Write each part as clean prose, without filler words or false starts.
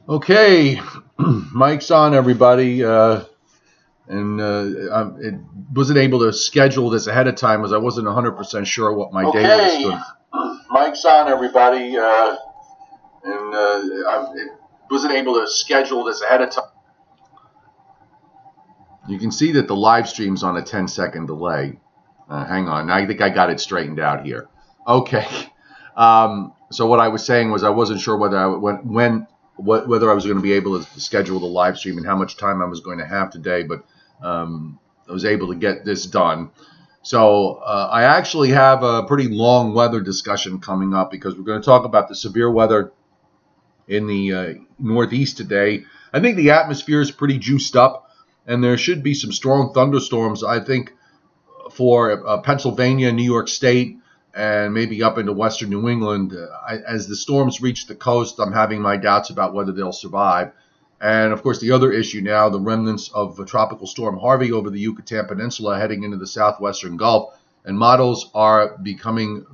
Okay, mic's on, everybody. I wasn't able to schedule this ahead of time as I wasn't 100% sure what my day was going to. Mic's on, everybody. I wasn't able to schedule this ahead of time. You can see that the live stream's on a 10-second delay. Hang on. I think I got it straightened out here. Okay. So what I was saying was I wasn't sure whether whether I was going to be able to schedule the live stream and how much time I was going to have today, but I was able to get this done. So I actually have a pretty long weather discussion coming up because we're going to talk about the severe weather in the Northeast today. I think the atmosphere is pretty juiced up, and there should be some strong thunderstorms, I think, for Pennsylvania, New York State, and maybe up into western New England. As the storms reach the coast, I'm having my doubts about whether they'll survive. And, of course, the other issue now, the remnants of Tropical Storm Harvey over the Yucatan Peninsula heading into the southwestern Gulf. And models are becoming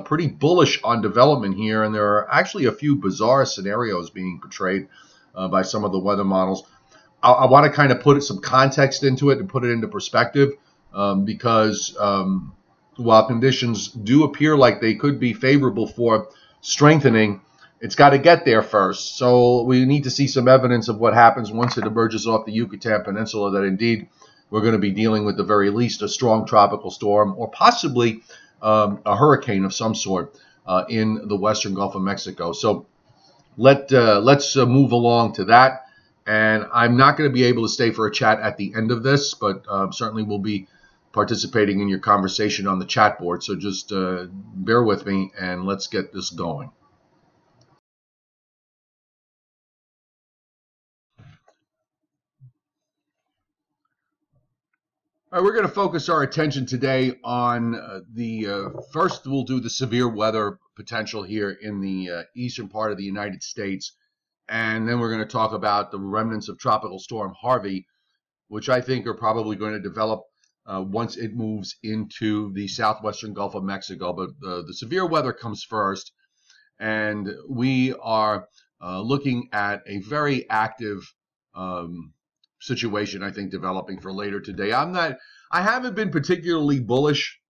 pretty bullish on development here. And there are actually a few bizarre scenarios being portrayed by some of the weather models. I want to kind of put some context into it and put it into perspective because while conditions do appear like they could be favorable for strengthening, it's got to get there first. So we need to see some evidence of what happens once it emerges off the Yucatan Peninsula, that indeed we're going to be dealing with, the very least, a strong tropical storm or possibly a hurricane of some sort in the western Gulf of Mexico. So let's move along to that. And I'm not going to be able to stay for a chat at the end of this, but certainly we'll be participating in your conversation on the chat board. So just bear with me and let's get this going. All right, we're going to focus our attention today on first we'll do the severe weather potential here in the eastern part of the United States. And then we're going to talk about the remnants of Tropical Storm Harvey, which I think are probably going to develop once it moves into the southwestern Gulf of Mexico. But the severe weather comes first, and we are looking at a very active situation, I think, developing for later today. I haven't been particularly bullish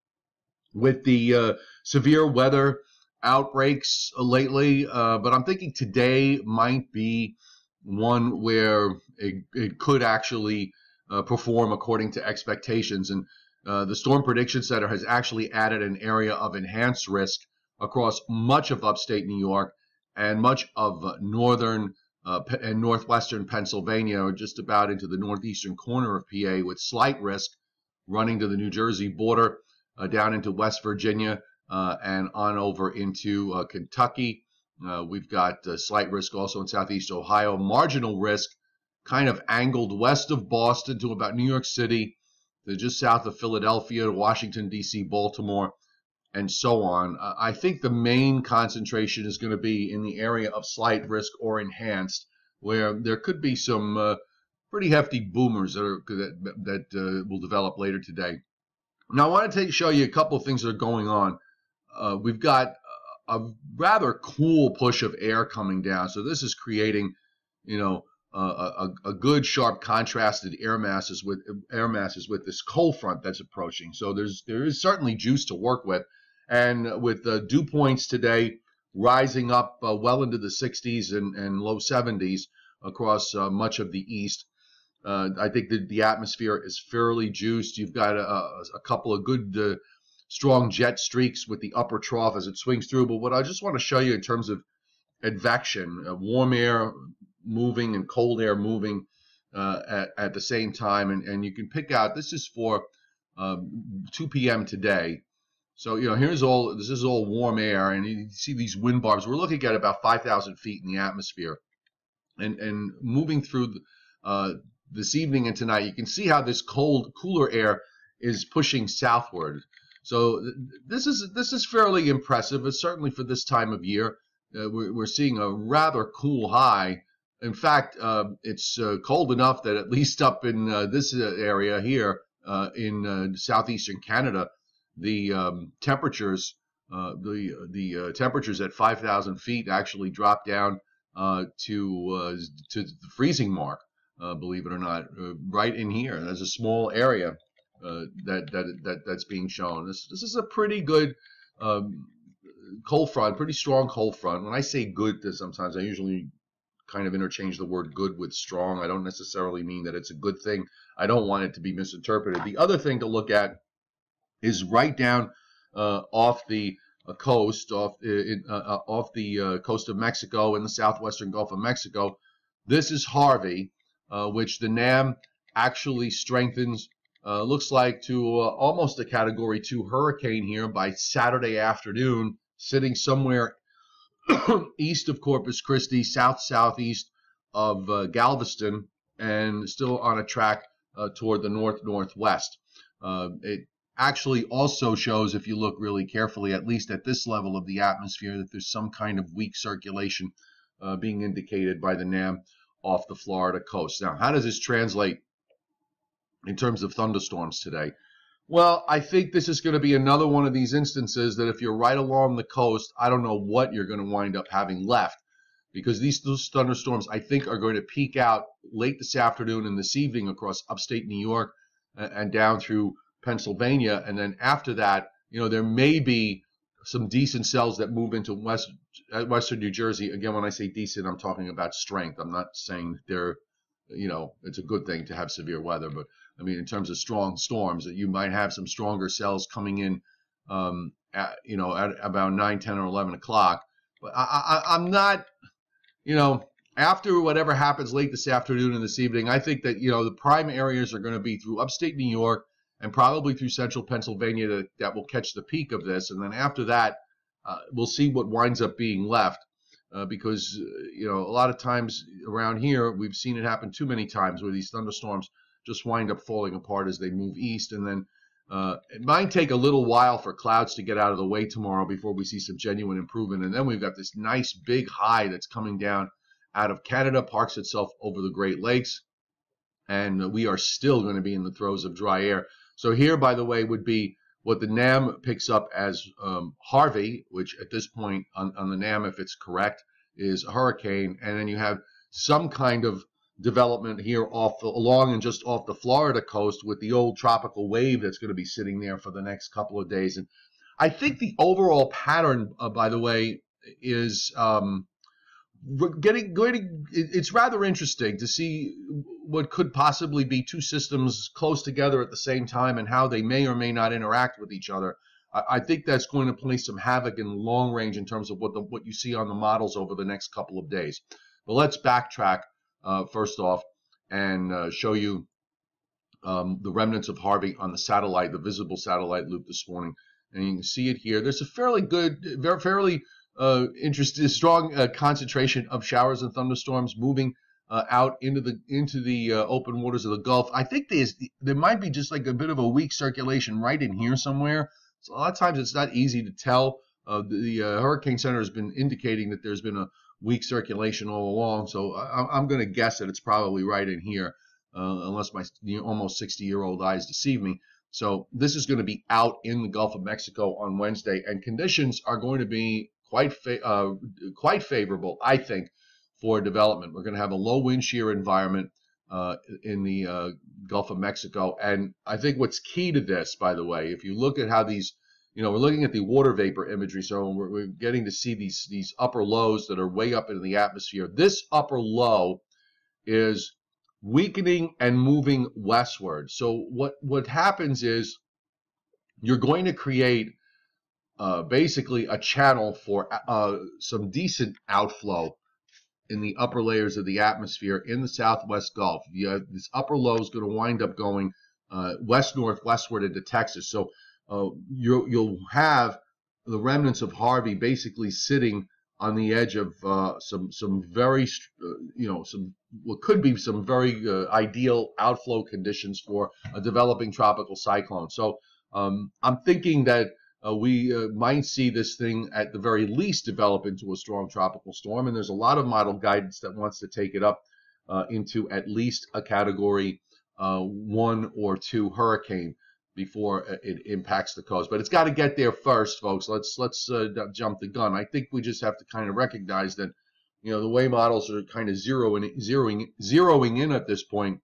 with the severe weather outbreaks lately, but I'm thinking today might be one where it could actually perform according to expectations. And the Storm Prediction Center has actually added an area of enhanced risk across much of upstate New York and much of northern and northwestern Pennsylvania, or just about into the northeastern corner of PA, with slight risk running to the New Jersey border, down into West Virginia, and on over into Kentucky. We've got slight risk also in southeast Ohio, marginal risk kind of angled west of Boston to about New York City, to just south of Philadelphia, to Washington, D.C., Baltimore, and so on. I think the main concentration is going to be in the area of slight risk or enhanced, where there could be some pretty hefty boomers that will develop later today. Now, I want to show you a couple of things that are going on. We've got a rather cool push of air coming down, so this is creating, a good sharp contrasted air masses with this cold front that's approaching. So there is certainly juice to work with, and with dew points today rising up well into the 60s and low 70s across much of the east. I think that the atmosphere is fairly juiced. You've got a couple of good strong jet streaks with the upper trough as it swings through. But what I just want to show you in terms of advection, warm air moving and cold air moving at the same time, and you can pick out, this is for 2 p.m. today. So this is all warm air, and you see these wind barbs. We're looking at about 5,000 feet in the atmosphere, and moving through this evening and tonight, you can see how this cooler air is pushing southward. So this is fairly impressive, certainly for this time of year. We're seeing a rather cool high. In fact, it's cold enough that at least up in this area here in southeastern Canada, the temperatures at 5,000 feet actually drop down to the freezing mark, believe it or not, right in here. There's a small area that's being shown. This is a pretty good cold front, pretty strong cold front. When I say good, sometimes I usually kind of interchange the word good with strong. I don't necessarily mean that it's a good thing. I don't want it to be misinterpreted. The other thing to look at is right down off the coast, off the coast of Mexico in the southwestern Gulf of Mexico. This is Harvey, which the NAM actually strengthens. Looks like to almost a Category 2 hurricane here by Saturday afternoon, sitting somewhere east of Corpus Christi, southeast of Galveston, and still on a track toward the northwest. It actually also shows, if you look really carefully, at least at this level of the atmosphere, that there's some kind of weak circulation being indicated by the NAM off the Florida coast. Now, how does this translate in terms of thunderstorms today? Well, I think this is going to be another one of these instances that if you're right along the coast, I don't know what you're going to wind up having left, because those thunderstorms, I think, are going to peak out late this afternoon and this evening across upstate New York and down through Pennsylvania. And then after that, there may be some decent cells that move into western New Jersey. Again, when I say decent, I'm talking about strength. I'm not saying they're, it's a good thing to have severe weather, but I mean, in terms of strong storms, that you might have some stronger cells coming in, at about 9, 10, or 11 o'clock. But I'm not, after whatever happens late this afternoon and this evening, I think that, the prime areas are going to be through upstate New York and probably through central Pennsylvania that will catch the peak of this. And then after that, we'll see what winds up being left. Because, a lot of times around here, we've seen it happen too many times where these thunderstorms just wind up falling apart as they move east. And then it might take a little while for clouds to get out of the way tomorrow before we see some genuine improvement. And then we've got this nice big high that's coming down out of Canada, parks itself over the Great Lakes. And we are still going to be in the throes of dry air. So here, by the way, would be what the NAM picks up as Harvey, which at this point on the NAM, if it's correct, is a hurricane. And then you have some kind of development here along and just off the Florida coast with the old tropical wave that's going to be sitting there for the next couple of days. And I think the overall pattern, by the way, is it's rather interesting to see what could possibly be two systems close together at the same time and how they may or may not interact with each other. I think that's going to play some havoc in long range in terms of what you see on the models over the next couple of days. But let's backtrack first off and show you the remnants of Harvey on the satellite, the visible satellite loop this morning. And you can see it here. There's a fairly interesting, strong concentration of showers and thunderstorms moving out into the open waters of the Gulf. I think there might be just like a bit of a weak circulation right in here somewhere. So a lot of times it's not easy to tell. The Hurricane Center has been indicating that there's been a weak circulation all along. So I'm going to guess that it's probably right in here, unless my almost 60-year-old eyes deceive me. So this is going to be out in the Gulf of Mexico on Wednesday, and conditions are going to be quite favorable, I think, for development. We're going to have a low wind shear environment in the Gulf of Mexico. And I think what's key to this, by the way, if you look at how these, we're looking at the water vapor imagery, so we're getting to see these upper lows that are way up into the atmosphere. This upper low is weakening and moving westward. So what happens is you're going to create basically a channel for some decent outflow in the upper layers of the atmosphere in the southwest Gulf. This upper low is going to wind up going west-northwestward into Texas. So you'll have the remnants of Harvey basically sitting on the edge of some very, some what could be some very ideal outflow conditions for a developing tropical cyclone. So I'm thinking that we might see this thing at the very least develop into a strong tropical storm, and there's a lot of model guidance that wants to take it up into at least a Category 1 or 2 hurricane before it impacts the coast. But it's got to get there first, folks. Let's jump the gun. I think we just have to kind of recognize that the way models are kind of zeroing in at this point,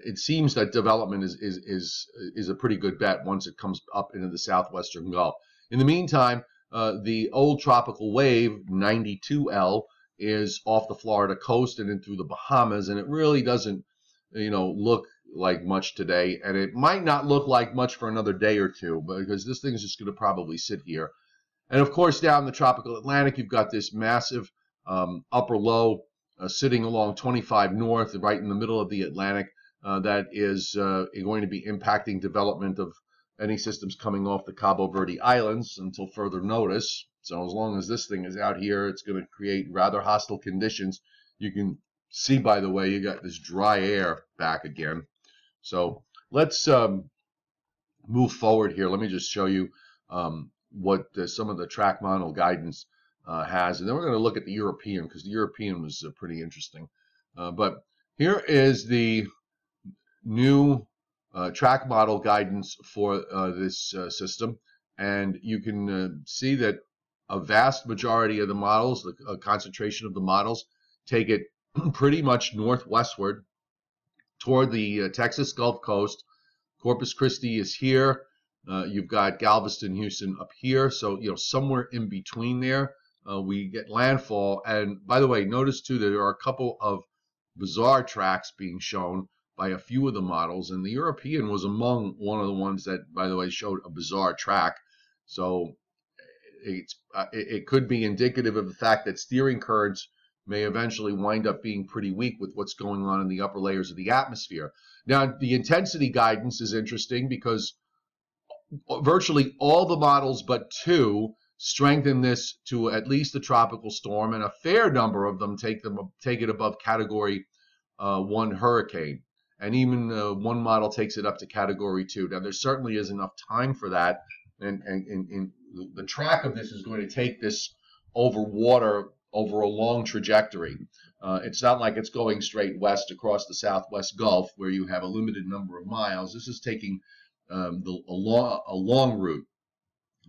it seems that development is a pretty good bet once it comes up into the southwestern Gulf. In the meantime, the old tropical wave 92L is off the Florida coast and in through the Bahamas, and it really doesn't, look like much today, and it might not look like much for another day or two, because this thing is just going to probably sit here. And of course, down in the tropical Atlantic, you've got this massive upper low sitting along 25 north, right in the middle of the Atlantic, that is going to be impacting development of any systems coming off the Cabo Verde Islands until further notice. So as long as this thing is out here, it's going to create rather hostile conditions. You can see, by the way, you got this dry air back again. So let's move forward here. Let me just show you what some of the track model guidance has. And then we're going to look at the European, because the European was pretty interesting. But here is the new track model guidance for this system. And you can see that a vast majority of the models, the concentration of the models, take it pretty much northwestward toward the Texas Gulf Coast. Corpus Christi is here. You've got Galveston, Houston up here. So, somewhere in between there, we get landfall. And by the way, notice too that there are a couple of bizarre tracks being shown by a few of the models, and the European was among one of the ones that, by the way, showed a bizarre track. So it could be indicative of the fact that steering currents may eventually wind up being pretty weak with what's going on in the upper layers of the atmosphere. Now, the intensity guidance is interesting because virtually all the models but two strengthen this to at least a tropical storm, and a fair number of them take it above Category 1 hurricane. And even one model takes it up to Category 2. Now, there certainly is enough time for that, and the track of this is going to take this over water over a long trajectory. It's not like it's going straight west across the southwest Gulf where you have a limited number of miles. This is taking a long route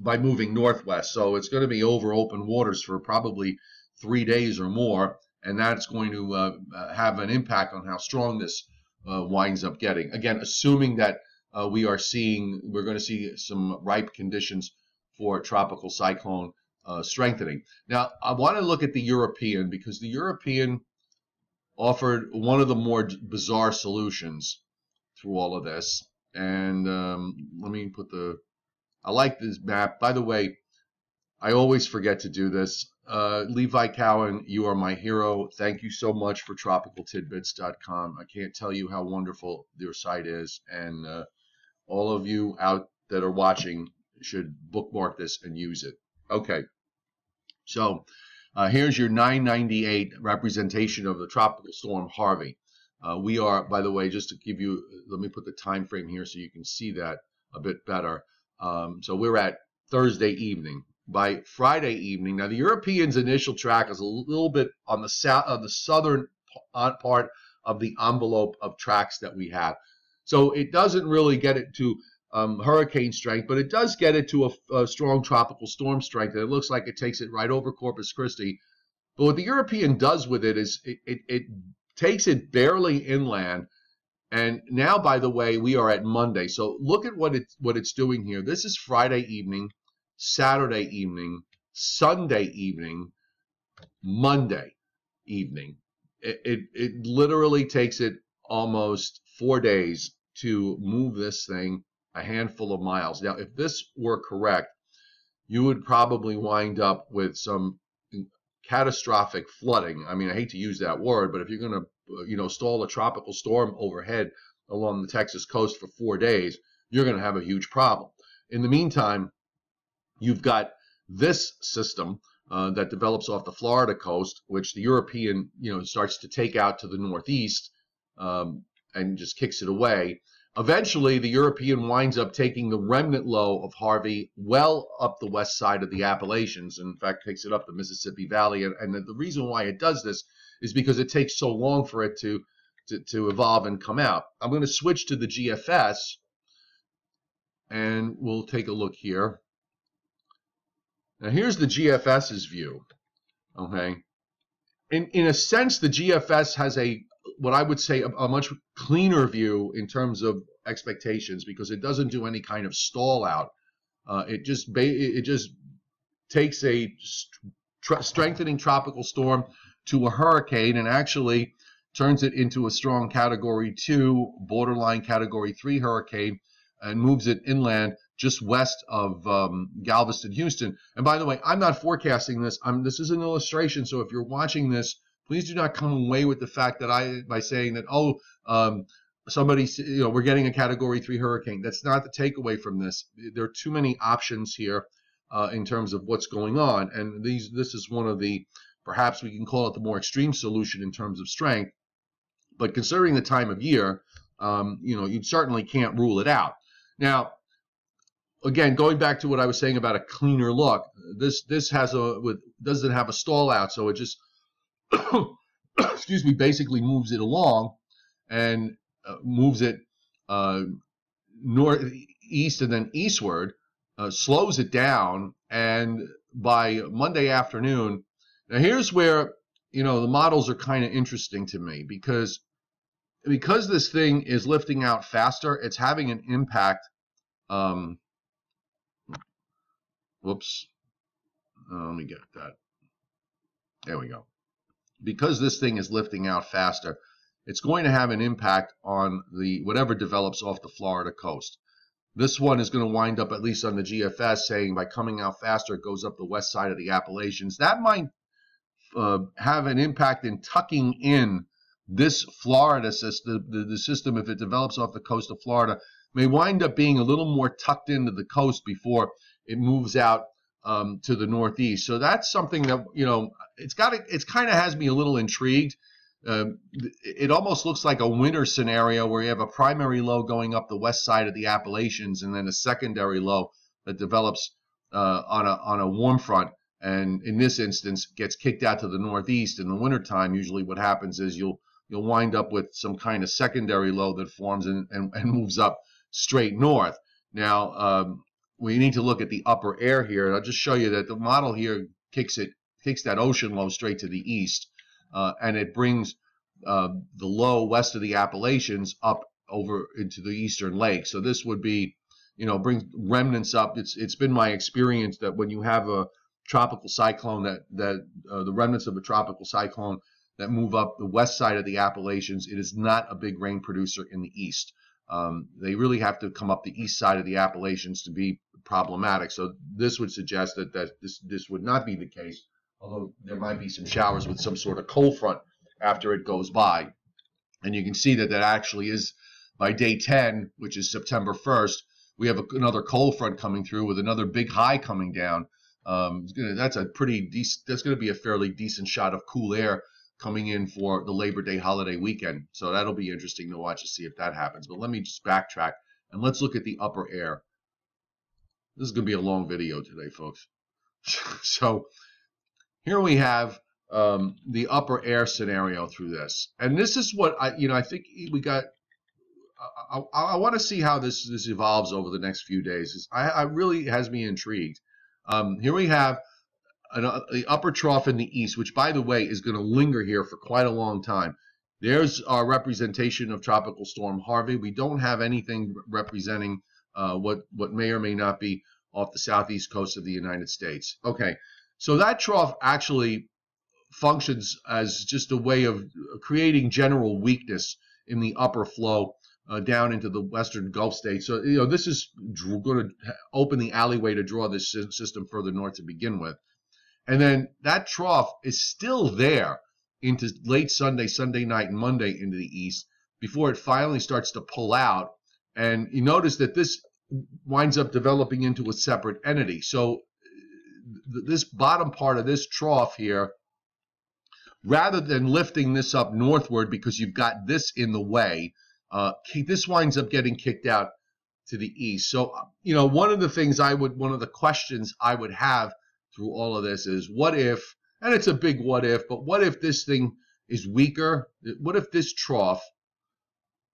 by moving northwest. So it's going to be over open waters for probably 3 days or more, and that's going to have an impact on how strong this winds up getting. Again, assuming that we're going to see some ripe conditions for tropical cyclone strengthening. Now, I want to look at the European, because the European offered one of the more bizarre solutions through all of this. And let me put I like this map. By the way, I always forget to do this. Levi Cowan, you are my hero. Thank you so much for tropicaltidbits.com. I can't tell you how wonderful their site is, and all of you out that are watching should bookmark this and use it. Okay, so here's your 998 representation of the Tropical Storm Harvey. We are, by the way, just to give you, let me put the time frame here so you can see that a bit better. So we're at Thursday evening. By Friday evening, now the European's initial track is a little bit on the southern part of the envelope of tracks that we have. So it doesn't really get it to hurricane strength, but it does get it to a strong tropical storm strength, and it looks like it takes it right over Corpus Christi. But what the European does with it is it takes it barely inland. And now, by the way, we are at Monday. So look at what it's doing here. This is Friday evening, Saturday evening, Sunday evening, Monday evening. It literally takes it almost 4 days to move this thing a handful of miles. Now, if this were correct, you would probably wind up with some catastrophic flooding. I mean, I hate to use that word, but if you're going to stall a tropical storm overhead along the Texas coast for 4 days, you're going to have a huge problem. In the meantime, you've got this system that develops off the Florida coast, which the European, starts to take out to the northeast and just kicks it away. Eventually, the European winds up taking the remnant low of Harvey well up the west side of the Appalachians. In fact, takes it up the Mississippi Valley. And the reason why it does this is because it takes so long for it to evolve and come out. I'm going to switch to the GFS, and we'll take a look here. Now, here's the GFS's view. Okay. In a sense, the GFS has what I would say a much cleaner view in terms of expectations, because it doesn't do any kind of stall out. It just takes a strengthening tropical storm to a hurricane and actually turns it into a strong Category 2, borderline Category 3 hurricane, and moves it inland just west of Galveston, Houston. And by the way, I'm not forecasting this. This is an illustration. So if you're watching this, please do not come away with the fact that by saying that, somebody, we're getting a Category 3 hurricane. That's not the takeaway from this. There are too many options here in terms of what's going on. And this is one of the, perhaps we can call it the more extreme solution in terms of strength. But considering the time of year, you certainly can't rule it out. Now, again, going back to what I was saying about a cleaner look, this doesn't have a stall out, so it just excuse me, basically moves it along and moves it northeast and then eastward, slows it down, and by Monday afternoon, now here's where the models are kind of interesting to me, because this thing is lifting out faster, it's having an impact. Whoops. Let me get that. There we go. Because this thing is lifting out faster, it's going to have an impact on whatever develops off the Florida coast. This one is going to wind up, at least on the GFS, saying by coming out faster, it goes up the west side of the Appalachians. That might have an impact in tucking in this Florida system. The system, if it develops off the coast of Florida, may wind up being a little more tucked into the coast before it moves out to the northeast. So that's something that, it kind of has me a little intrigued. It almost looks like a winter scenario where you have a primary low going up the west side of the Appalachians and then a secondary low that develops on a warm front, and in this instance gets kicked out to the northeast. In the wintertime, usually what happens is you'll wind up with some kind of secondary low that forms and moves up straight north. Now, we need to look at the upper air here, and I'll just show you that the model here kicks that ocean low straight to the east, and it brings the low west of the Appalachians up over into the eastern lake. So this would be, brings remnants up. It's been my experience that when you have a tropical cyclone, that the remnants of a tropical cyclone that move up the west side of the Appalachians, it is not a big rain producer in the east. They really have to come up the east side of the Appalachians to be problematic. So this would suggest that this would not be the case, although there might be some showers with some sort of cold front after it goes by. And you can see that actually is by day 10, which is September 1st, we have another cold front coming through with another big high coming down. That's going to be a fairly decent shot of cool air coming in for the Labor Day holiday weekend. So that'll be interesting to watch to see if that happens. But let me just backtrack and let's look at the upper air. This is going to be a long video today, folks. So here we have the upper air scenario through this. And this is what I think we got. I want to see how this evolves over the next few days. I really has me intrigued. Here we have the upper trough in the east, which, by the way, is going to linger here for quite a long time. There's our representation of Tropical Storm Harvey. We don't have anything representing what may or may not be off the southeast coast of the United States. Okay, so that trough actually functions as just a way of creating general weakness in the upper flow down into the western Gulf states. So, this is going to open the alleyway to draw this system further north to begin with. And then that trough is still there into late Sunday night, and Monday into the east before it finally starts to pull out. And you notice that this winds up developing into a separate entity. So this bottom part of this trough here, rather than lifting this up northward because you've got this in the way, this winds up getting kicked out to the east. So, one of the questions I would have through all of this is, what if, and it's a big what if, but what if this thing is weaker? What if this trough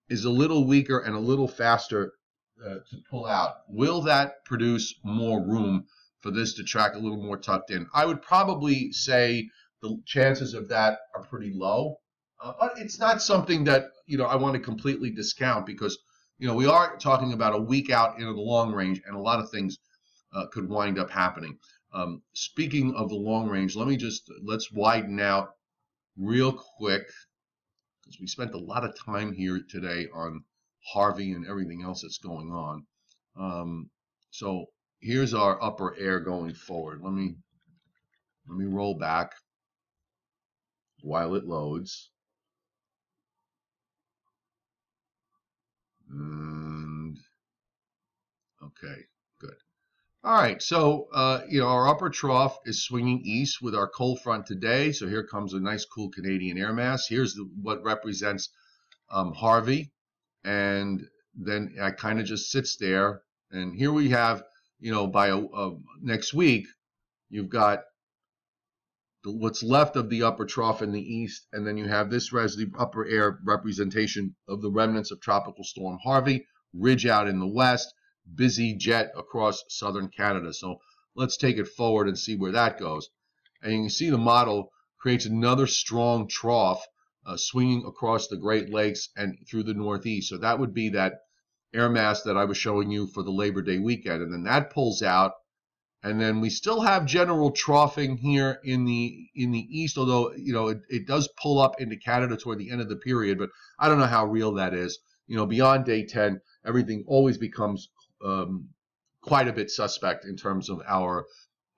is a little weaker and a little faster to pull out? Will that produce more room for this to track a little more tucked in? I would probably say the chances of that are pretty low. But it's not something that, I want to completely discount because, we are talking about a week out into the long range, and a lot of things could wind up happening. Speaking of the long range, let's widen out real quick because we spent a lot of time here today on Harvey and everything else that's going on. So here's our upper air going forward. Let me roll back while it loads. And okay, good. All right, so our upper trough is swinging east with our cold front today. So here comes a nice cool Canadian air mass. Here's what represents Harvey, and then it kind of just sits there. And here we have, by next week, you've got what's left of the upper trough in the east, and then you have this the upper air representation of the remnants of Tropical Storm Harvey, ridge out in the west, busy jet across southern Canada. So let's take it forward and see where that goes. And you can see the model creates another strong trough swinging across the Great Lakes and through the northeast. So that would be that air mass that I was showing you for the Labor Day weekend. And then that pulls out. And then we still have general troughing here in the east, although it does pull up into Canada toward the end of the period. But I don't know how real that is. Beyond day 10, everything always becomes quite a bit suspect in terms of our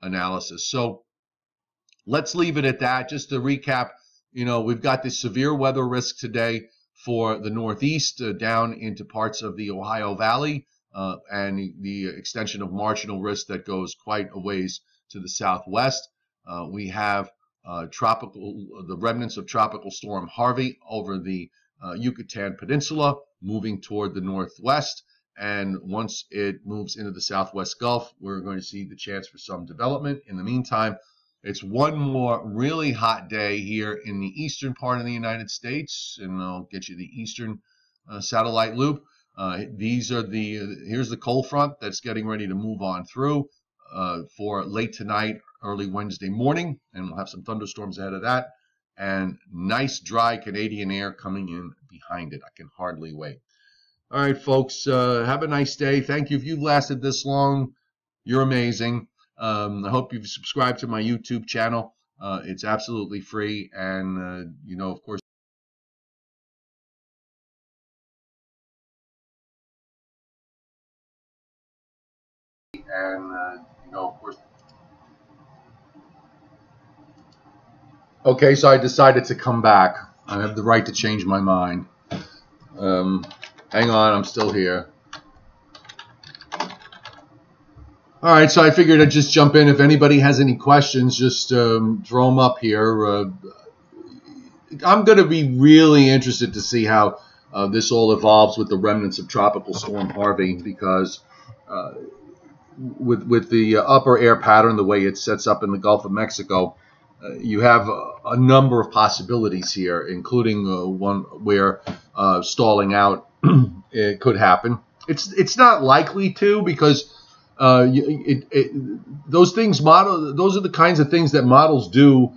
analysis. So let's leave it at that. Just to recap, we've got this severe weather risk today for the Northeast down into parts of the Ohio Valley. And the extension of marginal risk that goes quite a ways to the southwest. We have the remnants of Tropical Storm Harvey over the Yucatan Peninsula moving toward the northwest. And once it moves into the southwest Gulf, we're going to see the chance for some development. In the meantime, it's one more really hot day here in the eastern part of the United States, and I'll get you the eastern satellite loop. Here's the cold front that's getting ready to move on through for late tonight, early Wednesday morning, and we'll have some thunderstorms ahead of that, and nice dry Canadian air coming in behind it. I can hardly wait. All right, folks, have a nice day. Thank you. If you've lasted this long, you're amazing. I hope you've subscribed to my YouTube channel. It's absolutely free, and of course, of course. Okay, so I decided to come back. I have the right to change my mind. Hang on, I'm still here. All right, so I figured I'd just jump in. If anybody has any questions, just throw them up here. I'm going to be really interested to see how this all evolves with the remnants of Tropical Storm Harvey, because with the upper air pattern, the way it sets up in the Gulf of Mexico, you have a number of possibilities here, including one where stalling out it could happen. It's not likely to, because those are the kinds of things that models do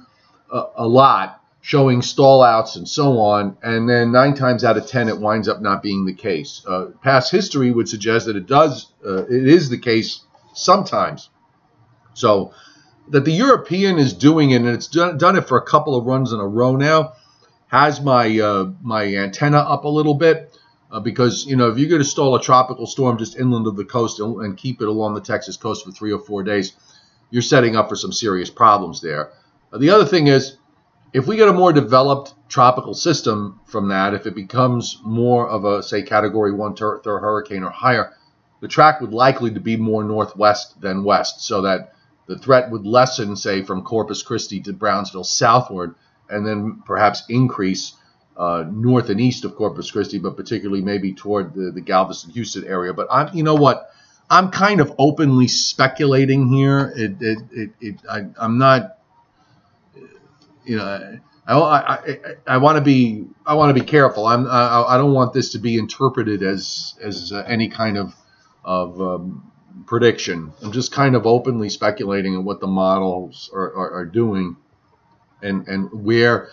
a lot, showing stall outs and so on, and then 9 times out of 10 it winds up not being the case. Past history would suggest that it is the case sometimes. So that the European is doing it, and it's done it for a couple of runs in a row now, has my my antenna up a little bit, because if you're going to stall a tropical storm just inland of the coast and keep it along the Texas coast for 3 or 4 days, you're setting up for some serious problems there. The other thing is, if we get a more developed tropical system from that, if it becomes more of a, say, Category 1 hurricane or higher, the track would likely to be more northwest than west, so that the threat would lessen, say, from Corpus Christi to Brownsville southward, and then perhaps increase north and east of Corpus Christi, but particularly maybe toward the Galveston-Houston area. But I'm kind of openly speculating here. I'm not, I want to be careful. I don't want this to be interpreted as any kind of prediction. I'm just kind of openly speculating on what the models are doing. and where,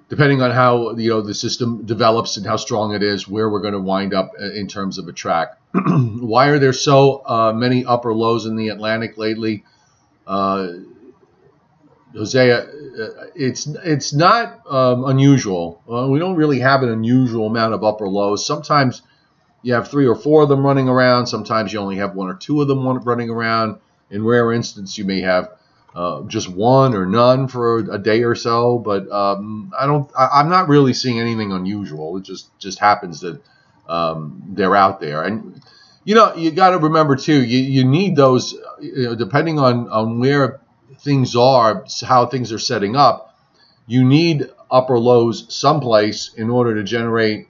depending on how the system develops and how strong it is, where we're going to wind up in terms of a track. Why are there so many upper lows in the Atlantic lately? Hosea, it's not unusual. We don't really have an unusual amount of upper lows. Sometimes you have 3 or 4 of them running around. Sometimes you only have 1 or 2 of them running around. In rare instances, you may have just 1 or none for a day or so. But I'm not really seeing anything unusual. It just happens that they're out there. And you got to remember too. You need those. Depending on where things are, how things are setting up, you need upper lows someplace in order to generate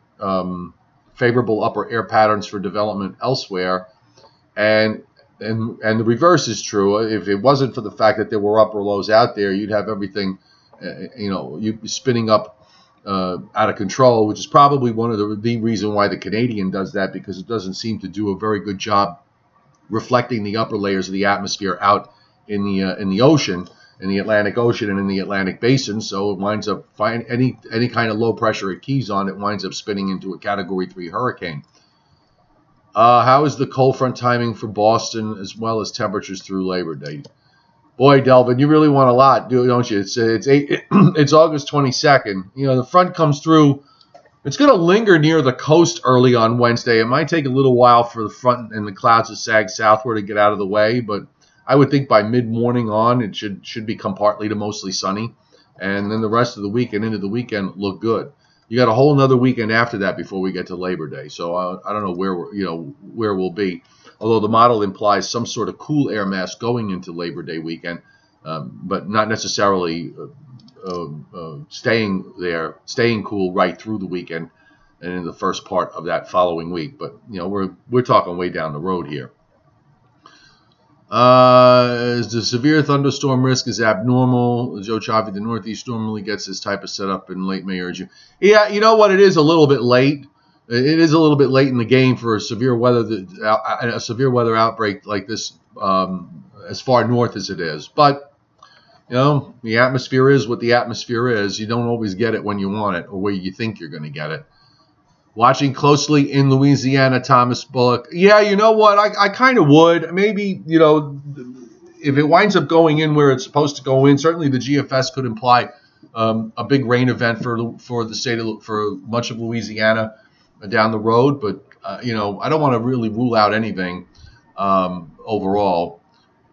favorable upper air patterns for development elsewhere. And the reverse is true. If it wasn't for the fact that there were upper lows out there, you'd have everything you'd be spinning up out of control, which is probably one of the reason why the Canadian does that, because it doesn't seem to do a very good job reflecting the upper layers of the atmosphere out in the ocean, in the Atlantic Ocean and in the Atlantic Basin. So it winds up any kind of low pressure it keys on, it winds up spinning into a Category 3 hurricane. How is the cold front timing for Boston, as well as temperatures through Labor Day? Boy, Delvin, you really want a lot, don't you? It's August 22nd. The front comes through. It's going to linger near the coast early on Wednesday. It might take a little while for the front and the clouds to sag southward to get out of the way, but I would think by mid-morning on, it should become partly to mostly sunny, and then the rest of the week and into the weekend look good. You got a whole another weekend after that before we get to Labor Day, so I don't know where we'll be. Although the model implies some sort of cool air mass going into Labor Day weekend, but not necessarily staying cool right through the weekend and in the first part of that following week. But we're talking way down the road here. The severe thunderstorm risk is abnormal. Joe Chaffee, the Northeast normally gets this type of setup in late May or June. Yeah, you know what? It is a little bit late. It is a little bit late in the game for a severe weather outbreak like this, as far north as it is. But the atmosphere is what the atmosphere is. You don't always get it when you want it or where you think you're going to get it. Watching closely in Louisiana, Thomas Bullock. Yeah, you know what? I kind of would. Maybe, if it winds up going in where it's supposed to go in, certainly the GFS could imply a big rain event for the state for much of Louisiana down the road. But, I don't want to really rule out anything overall.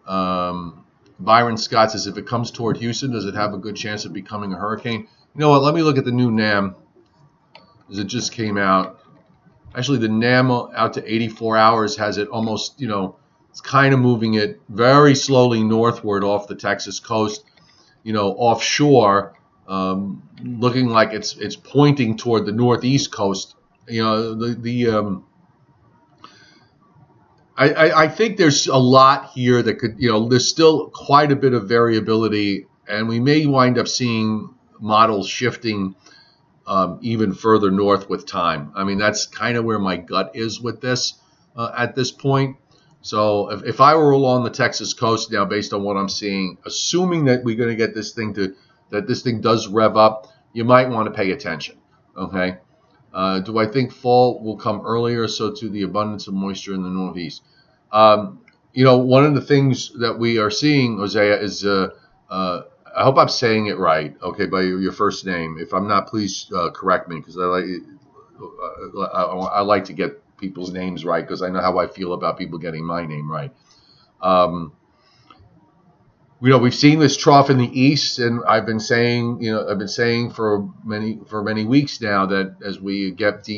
Byron Scott says, if it comes toward Houston, does it have a good chance of becoming a hurricane? You know what? Let me look at the new NAM. As it just came out. Actually, the NAM out to 84 hours has it almost, it's kind of moving it very slowly northward off the Texas coast, offshore, looking like it's pointing toward the northeast coast. I think there's a lot here that could, there's still quite a bit of variability, and we may wind up seeing models shifting even further north with time. I mean, that's kind of where my gut is with this at this point. So if I were along the Texas coast now, based on what I'm seeing, assuming that we're going to get this thing that this thing does rev up, you might want to pay attention. Okay. Do I think fall will come earlier? So to the abundance of moisture in the Northeast. One of the things that we are seeing, Hosea, is I hope I'm saying it right, okay, by your first name. If I'm not, please correct me, because I like to get people's names right, because I know how I feel about people getting my name right. We've seen this trough in the east, and I've been saying for many weeks now that as we get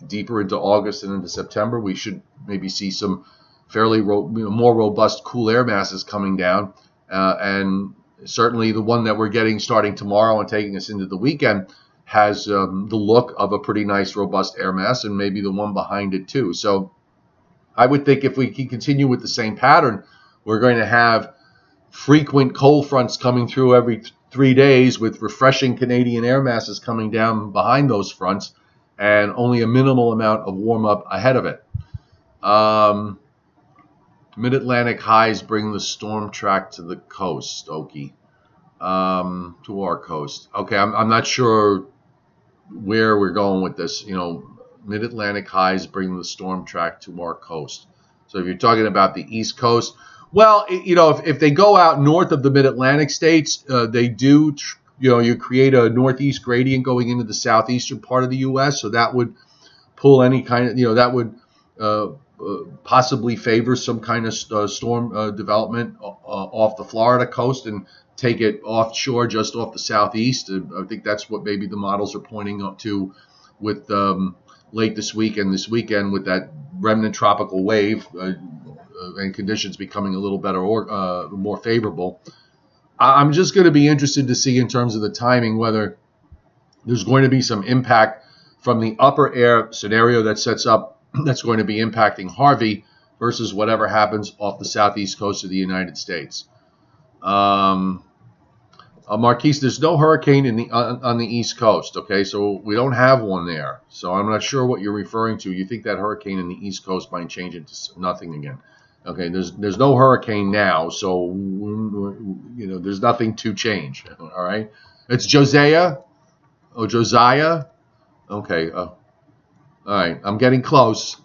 deeper into August and into September, we should maybe see some fairly more robust cool air masses coming down, and certainly the one that we're getting starting tomorrow and taking us into the weekend has the look of a pretty nice robust air mass, and maybe the one behind it too. So I would think if we can continue with the same pattern, we're going to have frequent cold fronts coming through every 3 days with refreshing Canadian air masses coming down behind those fronts, and only a minimal amount of warm up ahead of it. Mid-Atlantic highs bring the storm track to the coast, Okie. To our coast. Okay, I'm not sure where we're going with this. Mid-Atlantic highs bring the storm track to our coast. So if you're talking about the East Coast, well, if they go out north of the Mid-Atlantic states, they do, you create a northeast gradient going into the southeastern part of the U.S. So that would pull any kind of, that would possibly favor some kind of storm development off the Florida coast and take it offshore, just off the southeast. I think that's what maybe the models are pointing up to with late this week and this weekend with that remnant tropical wave and conditions becoming a little better or more favorable. I'm just going to be interested to see in terms of the timing whether there's going to be some impact from the upper air scenario that sets up that's going to be impacting Harvey versus whatever happens off the southeast coast of the United States. Marquise, there's no hurricane on the East Coast, okay? So we don't have one there. So I'm not sure what you're referring to. You think that hurricane in the East Coast might change into nothing again. Okay, there's no hurricane now, so there's nothing to change, all right? It's Josiah. Okay, all right, I'm getting close.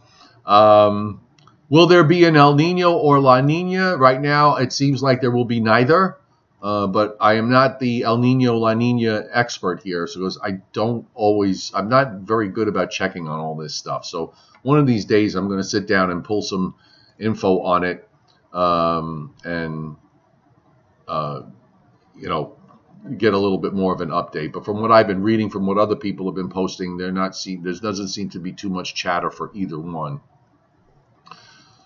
Will there be an El Nino or La Nina? Right now, it seems like there will be neither. But I am not the El Nino La Nina expert here, so I'm not very good about checking on all this stuff. So one of these days, I'm going to sit down and pull some info on it, and get a little bit more of an update. But from what I've been reading, from what other people have been posting, there doesn't seem to be too much chatter for either one.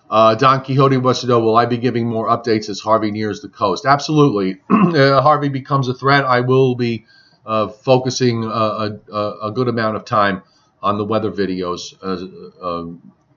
Don Quixote wants to know, will I be giving more updates as Harvey nears the coast? Absolutely. Harvey becomes a threat. I will be focusing a good amount of time on the weather videos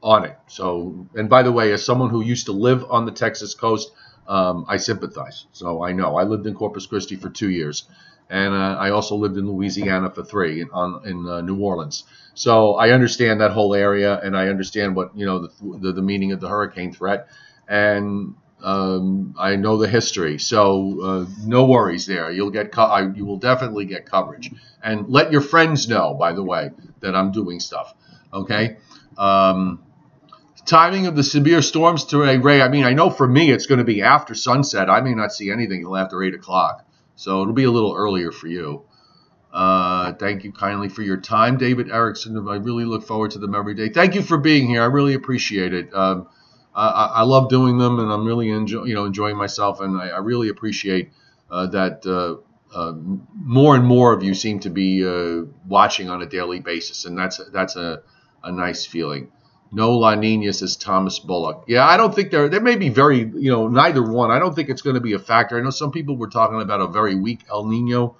on it. So, and by the way, as someone who used to live on the Texas coast, I sympathize. So I know. I lived in Corpus Christi for 2 years. And I also lived in Louisiana for 3 in New Orleans. So I understand that whole area, and I understand what the meaning of the hurricane threat, and I know the history. So no worries there. You will definitely get coverage, and let your friends know, by the way, that I'm doing stuff. Okay. Timing of the severe storms today, Ray. I mean, I know for me it's going to be after sunset. I may not see anything until after 8 o'clock. So it'll be a little earlier for you. Thank you kindly for your time, David Erickson. I really look forward to them every day. Thank you for being here. I really appreciate it. I love doing them, and I'm really enjoying myself. And I really appreciate that more and more of you seem to be watching on a daily basis, and that's a nice feeling. No La Nina, says Thomas Bullock. Yeah, I don't think there may be neither one. I don't think it's going to be a factor. I know some people were talking about a very weak El Nino,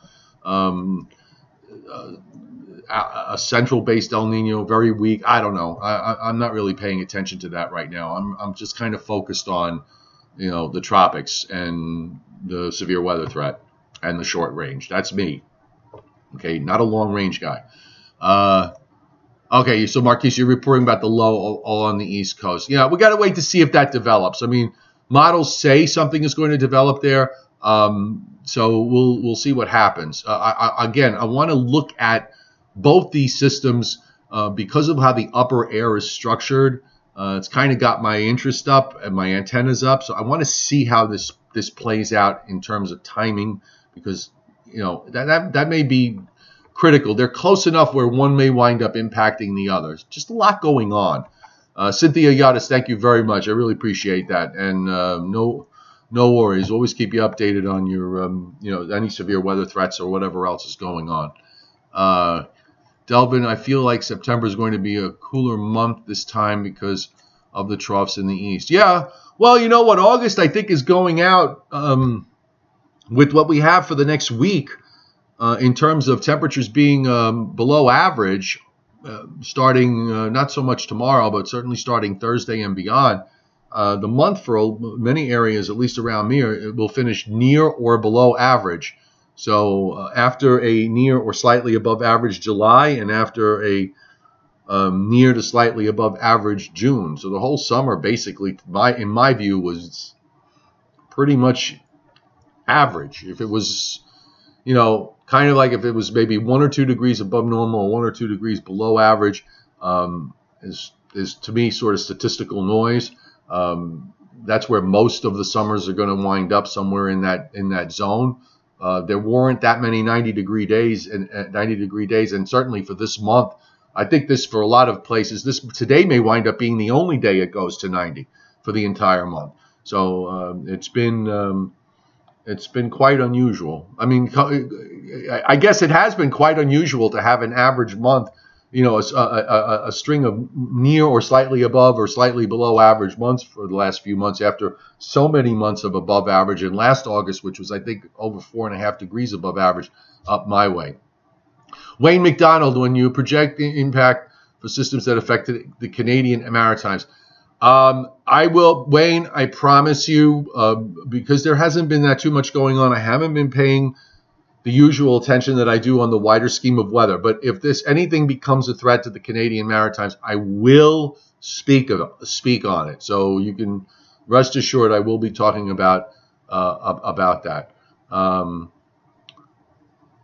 a central-based El Nino, very weak. I don't know. I'm not really paying attention to that right now. I'm just kind of focused on, the tropics and the severe weather threat and the short range. That's me. Okay, not a long-range guy. Okay, so Marquise, you're reporting about the low all on the East Coast. Yeah, we got to wait to see if that develops. I mean, models say something is going to develop there, so we'll see what happens. I want to look at both these systems because of how the upper air is structured. It's kind of got my interest up and my antennas up, so I want to see how this plays out in terms of timing, because that may be critical. They're close enough where one may wind up impacting the others. Just a lot going on. Cynthia Yadis, thank you very much. I really appreciate that. And no worries. Always keep you updated on your, any severe weather threats or whatever else is going on. Delvin, I feel like September is going to be a cooler month this time because of the troughs in the east. Yeah. Well, you know what? August, I think, is going out with what we have for the next week. In terms of temperatures being below average, starting not so much tomorrow, but certainly starting Thursday and beyond, the month for many areas, at least around me, it will finish near or below average. So after a near or slightly above average July, and after a near to slightly above average June. So the whole summer, basically, in my view, was pretty much average. If it was, kind of like if it was maybe 1 or 2 degrees above normal or 1 or 2 degrees below average, is to me sort of statistical noise. That's where most of the summers are going to wind up, somewhere in that zone. There weren't that many 90-degree days, and certainly for this month, I think this for a lot of places, today may wind up being the only day it goes to 90 for the entire month. So it's been quite unusual. I mean, I guess it has been quite unusual to have an average month, a string of near or slightly above or slightly below average months for the last few months, after so many months of above average. And last August, which was, I think, over 4.5 degrees above average up my way. Wayne McDonald, when you project the impact for systems that affected the Canadian Maritimes, I will, Wayne, I promise you, because there hasn't been that too much going on, I haven't been paying the usual attention that I do on the wider scheme of weather. But if anything becomes a threat to the Canadian Maritimes, I will speak on it. So you can rest assured I will be talking about that.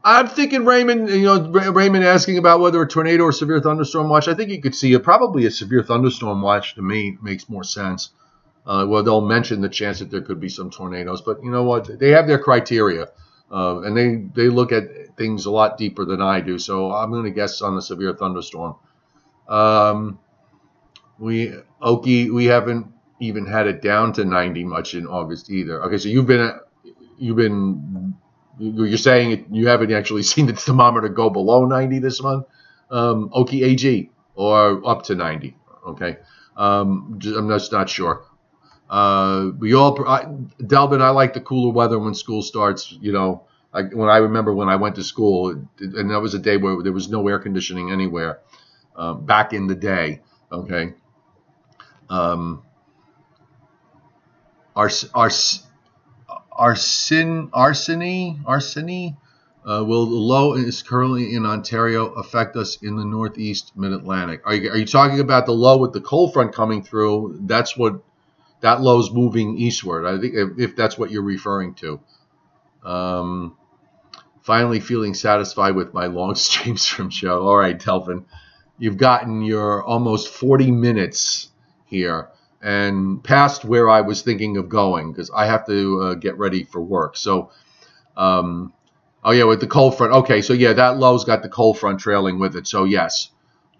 I'm thinking Raymond asking about whether a tornado or severe thunderstorm watch. I think you could see probably a severe thunderstorm watch. To me, makes more sense. Well, they'll mention the chance that there could be some tornadoes, but you know what? They have their criteria, and they look at things a lot deeper than I do. So I'm going to guess on the severe thunderstorm. We haven't even had it down to 90 much in August either. Okay, so you're saying you haven't actually seen the thermometer go below 90 this month, Okie AG, or up to 90. Okay, I'm just not sure. Delvin, I like the cooler weather when school starts. I remember when I went to school, and that was a day where there was no air conditioning anywhere, back in the day. Okay. Arseny, will the low is currently in Ontario affect us in the northeast mid-Atlantic? Are you talking about the low with the cold front coming through? That's what that low's moving eastward. I think if that's what you're referring to. Finally feeling satisfied with my long stream show. All right, Delvin, you've gotten your almost 40 minutes here, and past where I was thinking of going, because I have to get ready for work. So, with the cold front. Okay, so yeah, that low's got the cold front trailing with it. So yes,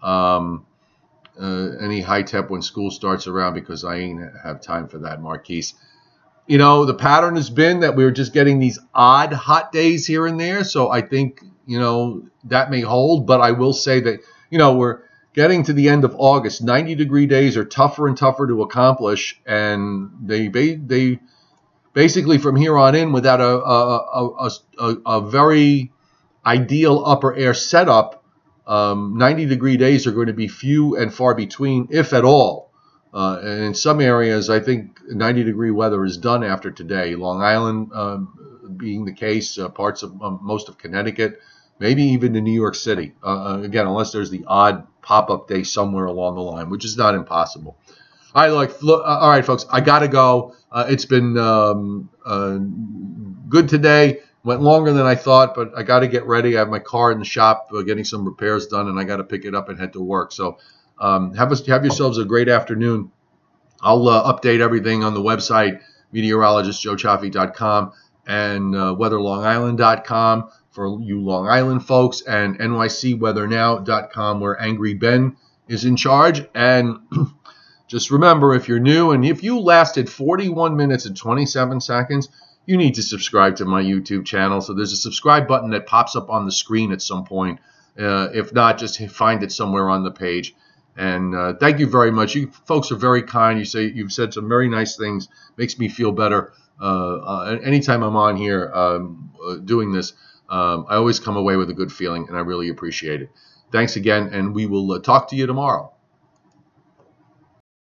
any high temp when school starts around, because I ain't have time for that, Marquise. The pattern has been that we're just getting these odd hot days here and there. So I think, that may hold, but I will say that, we're getting to the end of August. 90-degree days are tougher and tougher to accomplish, and they basically from here on in, without a very ideal upper air setup, 90-degree days are going to be few and far between, if at all. And in some areas, I think 90-degree weather is done after today. Long Island being the case, parts of most of Connecticut, maybe even in New York City. Again, unless there's the odd pop-up day somewhere along the line, which is not impossible. All right, folks, I got to go. It's been good today. Went longer than I thought, but I got to get ready. I have my car in the shop getting some repairs done, and I got to pick it up and head to work. So have yourselves a great afternoon. I'll update everything on the website, meteorologistjoechaffee.com and weatherlongisland.com for you Long Island folks, and nycweathernow.com, where Angry Ben is in charge. And just remember, if you're new and if you lasted 41 minutes and 27 seconds, you need to subscribe to my YouTube channel. So there's a subscribe button that pops up on the screen at some point. If not, just find it somewhere on the page. And thank you very much. You folks are very kind. You've said some very nice things. Makes me feel better. Anytime I'm on here doing this, I always come away with a good feeling, and I really appreciate it. Thanks again, and we will talk to you tomorrow.